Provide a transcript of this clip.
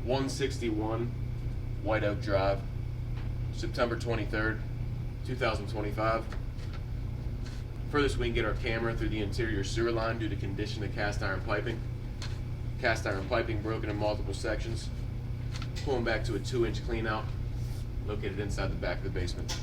161 White Oak Drive, September 23rd, 2025. Furthest we can get our camera through the interior sewer line due to condition of cast iron piping. Cast iron piping broken in multiple sections. Pulling back to a 2-inch cleanout located inside the back of the basement.